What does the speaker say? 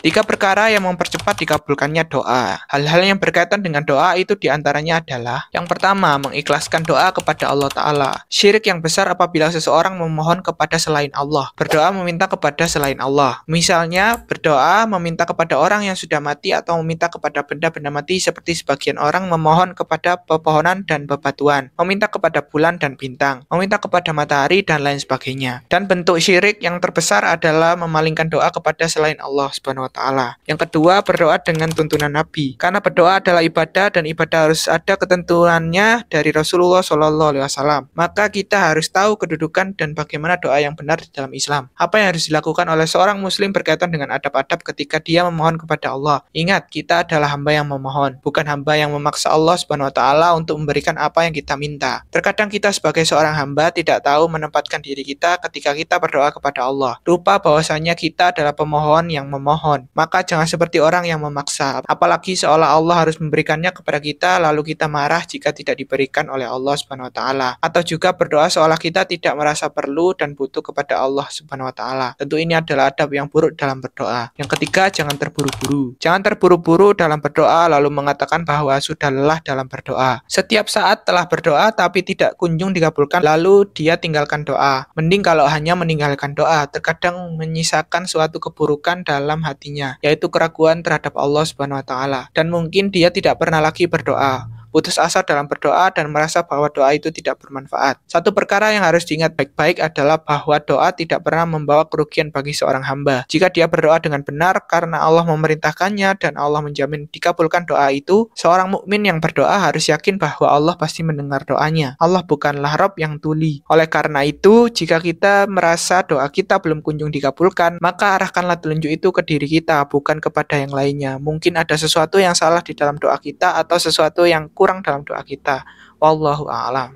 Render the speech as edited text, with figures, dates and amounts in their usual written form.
Tiga perkara yang mempercepat dikabulkannya doa. Hal-hal yang berkaitan dengan doa itu diantaranya adalah: yang pertama, mengikhlaskan doa kepada Allah Ta'ala. Syirik yang besar apabila seseorang memohon kepada selain Allah, berdoa meminta kepada selain Allah. Misalnya, berdoa meminta kepada orang yang sudah mati atau meminta kepada benda-benda mati seperti sebagian orang memohon kepada pepohonan dan bebatuan, meminta kepada bulan dan bintang, meminta kepada matahari dan lain sebagainya. Dan bentuk syirik yang terbesar adalah memalingkan doa kepada selain Allah Subhanahu wa Ta'ala. Yang kedua, berdoa dengan tuntunan Nabi. Karena berdoa adalah ibadah dan ibadah harus ada ketentuannya dari Rasulullah SAW. Maka kita harus tahu kedudukan dan bagaimana doa yang benar di dalam Islam. Apa yang harus dilakukan oleh seorang muslim berkaitan dengan adab-adab ketika dia memohon kepada Allah. Ingat, kita adalah hamba yang memohon, bukan hamba yang memaksa Allah Subhanahu wa Ta'ala untuk memberikan apa yang kita minta. Terkadang kita sebagai seorang hamba tidak tahu menempatkan diri kita ketika kita berdoa kepada Allah. Lupa bahwasanya kita adalah pemohon yang memohon. Maka jangan seperti orang yang memaksa, apalagi seolah Allah harus memberikannya kepada kita lalu kita marah jika tidak diberikan oleh Allah Subhanahu wa Ta'ala. Atau juga berdoa seolah kita tidak merasa perlu dan butuh kepada Allah Subhanahu wa Ta'ala. Tentu ini adalah adab yang buruk dalam berdoa. Yang ketiga, jangan terburu-buru. Jangan terburu-buru dalam berdoa lalu mengatakan bahwa sudah lelah dalam berdoa. Setiap saat telah berdoa tapi tidak kunjung dikabulkan lalu dia tinggalkan doa. Mending kalau hanya meninggalkan doa, terkadang menyisakan suatu keburukan dalam hatinya, yaitu keraguan terhadap Allah Subhanahu wa Ta'ala. Dan mungkin dia tidak pernah lagi berdoa, putus asa dalam berdoa dan merasa bahwa doa itu tidak bermanfaat. Satu perkara yang harus diingat baik-baik adalah bahwa doa tidak pernah membawa kerugian bagi seorang hamba. Jika dia berdoa dengan benar karena Allah memerintahkannya dan Allah menjamin dikabulkan doa itu, seorang mukmin yang berdoa harus yakin bahwa Allah pasti mendengar doanya. Allah bukanlah Rabb yang tuli. Oleh karena itu, jika kita merasa doa kita belum kunjung dikabulkan, maka arahkanlah telunjuk itu ke diri kita, bukan kepada yang lainnya. Mungkin ada sesuatu yang salah di dalam doa kita atau sesuatu yang kurang dalam doa kita. Wallahu a'lam.